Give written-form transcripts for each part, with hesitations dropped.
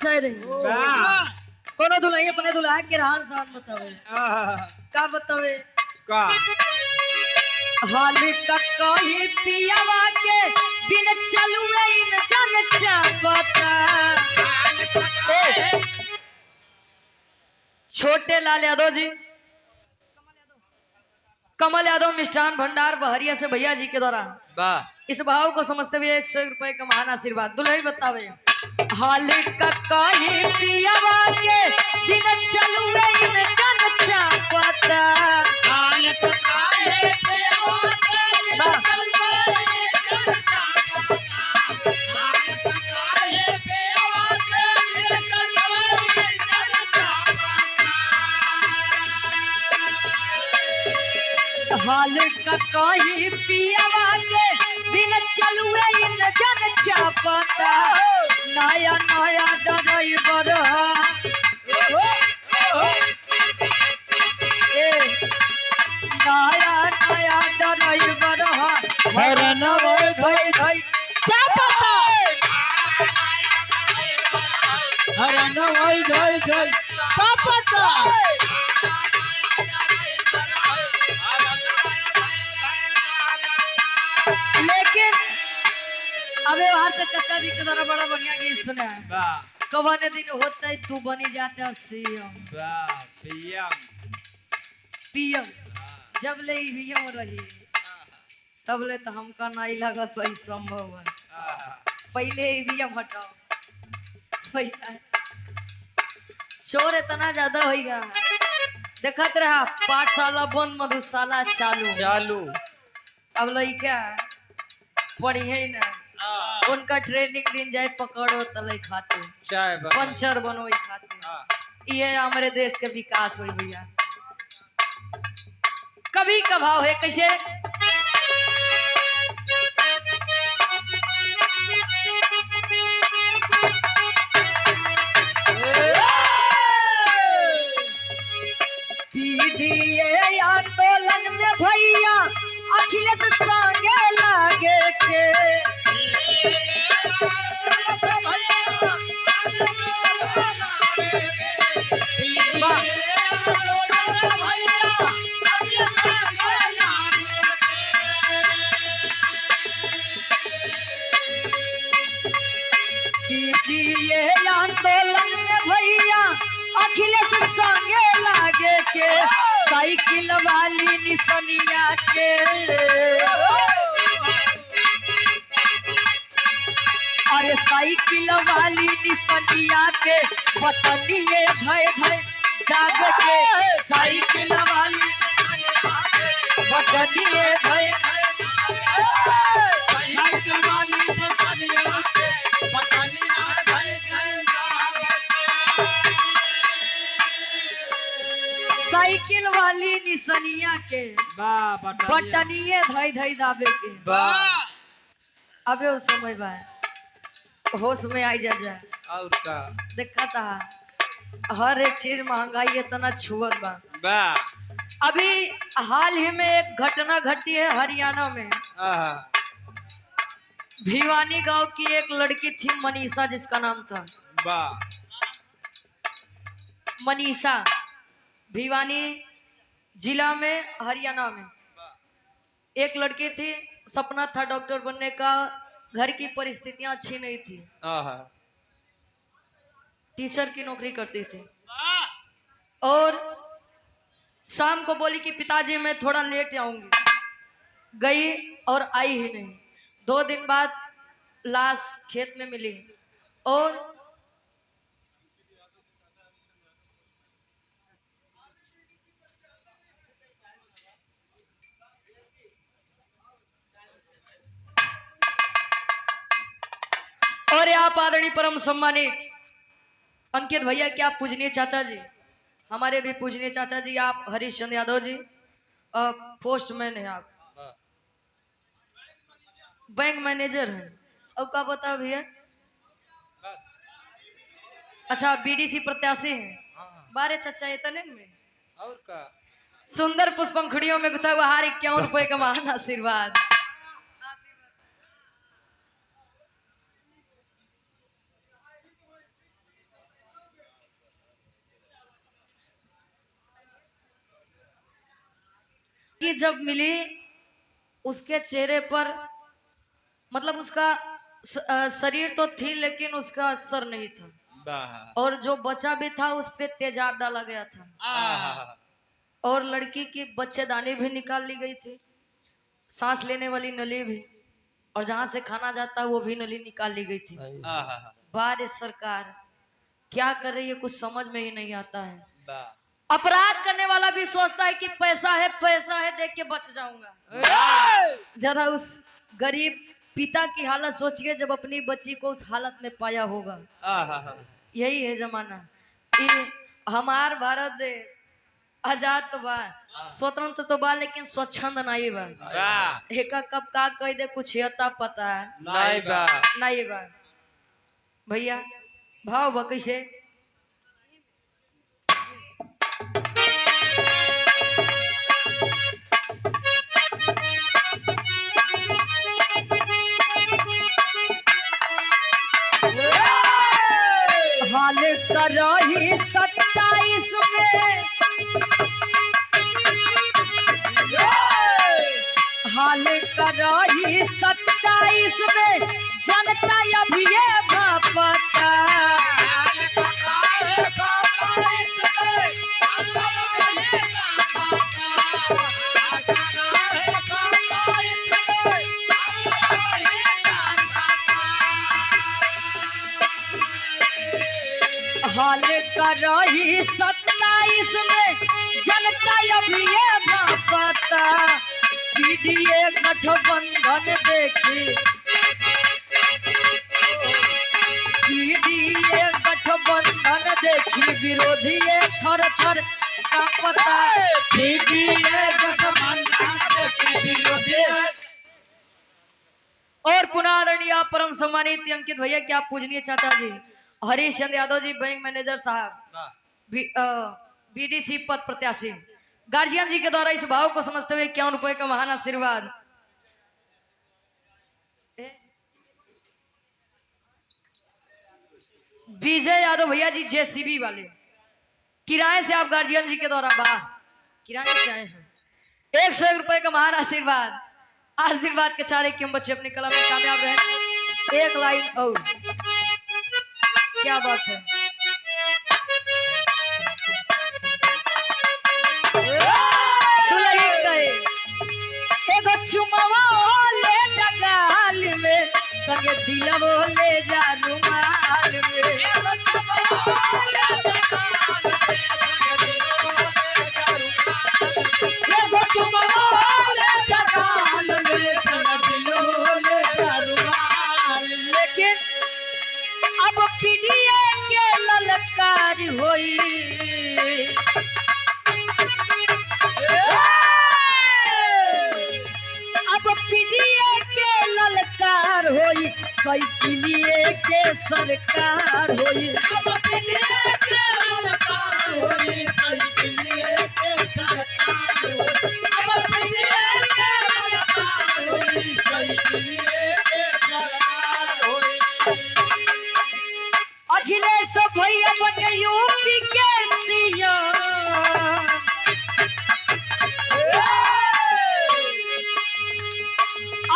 मचाए रही कोनो दुल्हन अपने दुल्हा के रहन सहन बतावे का बतावे का हाल का कही पियावा के बिन चलुए इन जन चापता छोटे लाल यादव जी कमल यादव मिष्ठान भंडार बहरिया से भैया जी के द्वारा इस भाव को समझते हुए 100 रुपए का महान आशीर्वाद दुल्हन बतावे हाल का कही पियावा के बिन चलुए इन जन चापता हाल का कही पियावा के बिन चलुए हाल का कही पियावा के बिन चलुए इन जन चापता नया नया ड्राइवर नया नया ड्राइवर हरन भई भई क्या पता हरन भई भई भई क्या पता लेकिन अबे वहां से चाचा जी के द्वारा बड़ा बढ़िया गीत सुना है कवने दिन होता है तू बनी जाता सीएम पीएम जब ले पीएम रही तब ले तो हमका नहीं लगत भाई संभव है पहले ईवीएम हटाओ चोर इतना ज्यादा होगा देखत रहा पाठशाला बंद मधुशाला चालू अब लइका पढ़िए ना उनका ट्रेनिंग दिन जाए पकड़ो तले खाते पंचर बनो खाते ये हमारे देश के विकास हुई भैया कभी कभाव है कैसे आंदोलन में भैया अखिलेश संगे लागे के ये आंदोलन में भैया अखिलेश संगे लागे के साइकिल वाली निसनिया के अरे साइकिल वाली निसनिया के बटनिए भय भय दाग के साइकिल वाली बटनिए भय साइकिल वाली निसनिया के बटनिए धई धई दाबे के अबे उस समय बा होश में आई जा और का देखा था हर एक चीज महंगाई इतना छुअत बा अभी हाल ही में एक घटना घटी है हरियाणा में भिवानी गांव की एक लड़की थी मनीषा जिसका नाम था मनीषा भिवानी जिला में हरियाणा में एक लड़की थी सपना था डॉक्टर बनने का घर की परिस्थितियां अच्छी नहीं थी टीचर की नौकरी करती थी और शाम को बोली कि पिताजी मैं थोड़ा लेट आऊंगी गई और आई ही नहीं 2 दिन बाद लाश खेत में मिली और आप आदरणीय परम सम्मानित अंकित भैया क्या पूजनीय चाचा जी हमारे भी पूजनीय चाचा जी आप हरीशचंद्र यादव जी पोस्टमैन है आप बैंक मैनेजर है और क्या बताओ भैया अच्छा बीडीसी प्रत्याशी हैं बारे चाचा इतने में और का सुंदर पुष्पंखड़ियों में गुथा हुआ हार 51 रुपए का महान आशीर्वाद लड़की जब मिली उसके चेहरे पर मतलब उसका शरीर तो थी लेकिन उसका असर नहीं था, और जो बच्चा भी था उस पे तेजाब डाला गया था, और लड़की की बच्चेदानी भी निकाल ली गई थी, सांस लेने वाली नली भी, और जहां से खाना जाता वो भी नली निकाल ली गई थी। बार सरकार क्या कर रही है कुछ समझ में ही नहीं आता है। अपराध करने वाला भी सोचता है कि पैसा है देख के बच जाऊंगा। जरा उस गरीब पिता की हालत सोचिए जब अपनी बच्ची को उस हालत में पाया होगा। यही है जमाना। हमार भारत देश आजाद तो बा, स्वतंत्र तो बा, लेकिन स्वच्छंद नहीं बा। एक कब का कह दे कुछ अता पता नहीं बा भैया। भाव बा कैसे हाल कर रही 27 में, हाल कर रही 27 में जनता अभी ये पता। हाल कर रही 27 में जनता अभी ये पता। पीडीए गठबंधन देखी, पीडीए गठबंधन देखी विरोधी थर थर का पता। पीडीए गठबंधन देखी विरोधी। और पुनः आदरणीय परम सम्मानित अंकित भैया क्या पूजनीय चाचा जी हरीश चंद्र यादव जी बैंक मैनेजर साहब बीडीसी पद प्रत्याशी गार्जियन जी के द्वारा इस भाव को समझते हुए 51 रुपए का महान आशीर्वाद। विजय यादव भैया जी जेसीबी वाले किराए से आप गार्जियन जी के द्वारा किराए से आए हैं 101 रुपए का महान आशीर्वाद। आशीर्वाद के चारे क्यों बच्चे अपनी कला में कामयाब रहे। एक लाइन और क्या बात है। एगो चुमावा ले जा गाल में संगे दिलवो ले जा रुमाल में। एगो चुमावा ले जा गाल में संगे दिलवो ले जा रुमाल। लेकिन अब पीडीए के ललकार होई, अब पीडीए के ललकार होई, साइकिलिए के सरकार होई। अब पीडीए के ललकार होई, साइकिलिए के सरकार होई। अब पीडीए के ललकार होई, साइकिलिए के सरकार होई। अखिलेश भैया बने यूपी के सीएम।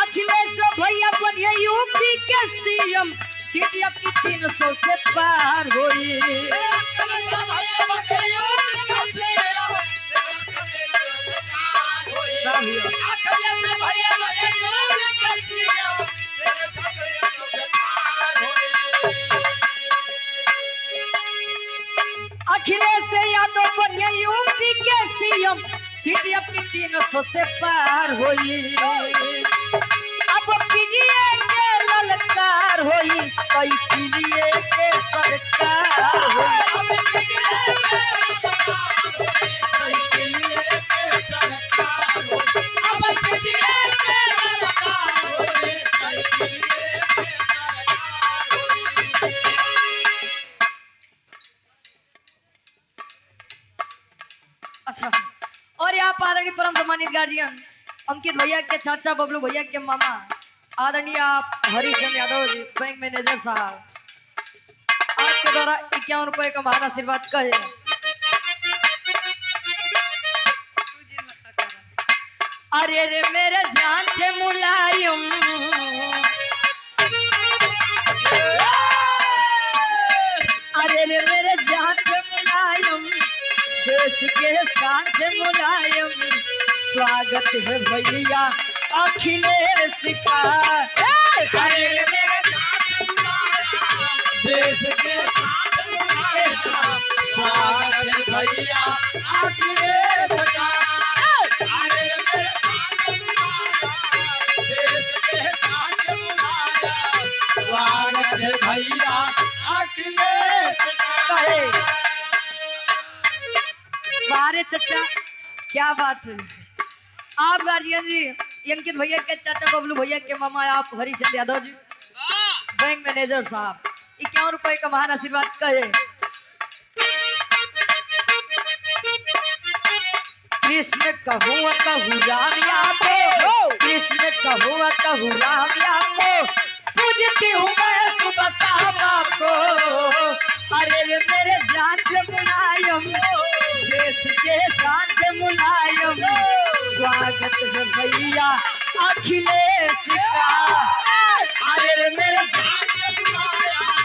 अखिलेश भैया बने यूपी के सीएम। सीट अपनी 300 से पार हुई। अखिलेश यादव बने यूपी के सीएम। सीट अपनी 300 से पार हुई। अब पीडीए के ललकार हुई, साइकिलिए के सरकार हुई। अच्छा, और यहाँ पर आदरणीय परम सम्मानित गार्जियन अंकित भैया के चाचा बबलू भैया के मामा आदरणीय आप हरीश चंद्र यादव जी बैंक मैनेजर साहब आपके द्वारा 51 रुपए का महान आशीर्वाद कहे। अरे रे मेरे जान थे मुलायम, अरे रे मेरे जान थे मुलायम, देश के साथ मुलायम, स्वागत है भैया अखिलेश का। अरे रे मेरे जान मुलायम, देश के साथ मुलायम, स्वागत है भैया अखिलेश का। अरे रे मेरे जान मुलायम, देश के साथ मुलायम, स्वागत है भैया अखिलेश का। बारे चचा क्या बात है। आप गार्जियन जी, अंकित भैया के चाचा, बबलू भैया के मामा, आप हरिचंद यादव जी, बैंक मैनेजर साहब, 51 रुपए का महान आशीर्वाद कहे। कृष्ण कहूँ कहूँ राम आपको, कृष्ण कहूँ कहूँ राम आपको, पूजती हूँ मैं सुबह शाम आपको। अरे रे मेरे जान से मुलायम, देश के साथ मुलायम, स्वागत है भैया अखिलेश का। अरे रे मेरे जान से मुलायम,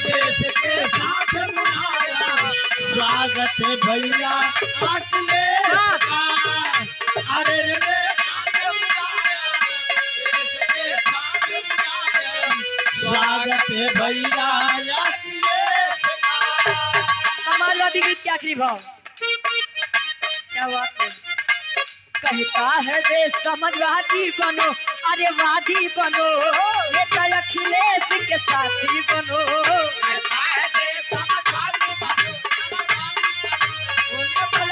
देश के साथ मुलायम, स्वागत है भैया अखिलेश का। अरे रे मेरे जान से मुलायम, देश के साथ मुलायम, स्वागत है भैया अखिलेश का। समाजवादी गीत के आखिरी भाव क्या बात है। कहता है देश समाजवादी बनो, अरे वादी बनो, नेता अखिलेश के साथी बनो। कहता है देश समाजवादी बनो,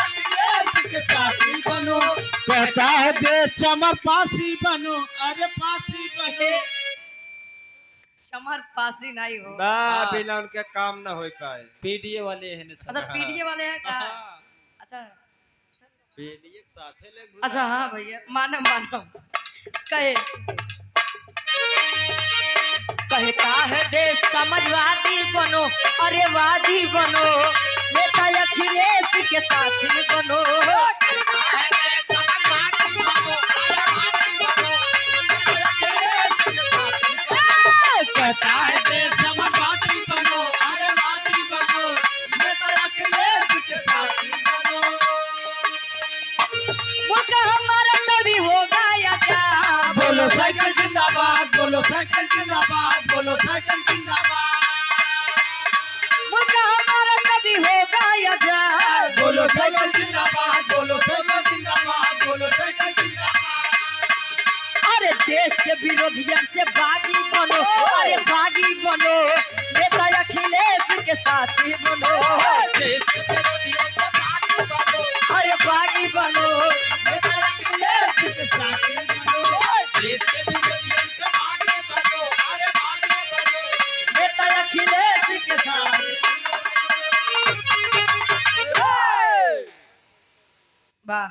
अखिलेश के साथी बनो। कहता है देश चमर पासी बनो, अरे पासी बनो। समर पासी नहीं हो। बिना उनके काम ना हो पाए। पीडीए वाले हैं ना अच्छा पीडीए वाले हैं क्या? अच्छा पीडीए के साथ है ले। अच्छा हाँ भैया, मानव मानव कहे। कहता है देश समाजवादी बनो, अरे वादी बनो, नेता अखिलेश के साथी बनो। कहता है देश समाजवादी बनो, अरे वादी बनो, नेता अखिलेश के साथी बनो। मुझे हमारा कभी होगा या क्या? बोलो साइकिल जिंदाबाद, बोलो साइकिल जिंदाबाद, बोलो साइकिल जिंदाबाद। मुझे हमारा कभी होगा या क्या? बोलो साइकिल जिंदाबाद, बोलो साइकिल जिंदाबाद, बोलो साइकिल जिंदाबाद। अरे देश के विरोधियों से बागी बनो, अरे बागी बनो, नेता अखिलेश के साथी बनो। देश के विरोधियों से बागी बनो, अरे बागी बनो, नेता अखिलेश के साथी बनो। देश के विरोधियों से बागी बनो, अरे बागी बनो, नेता अखिलेश के साथी। वाह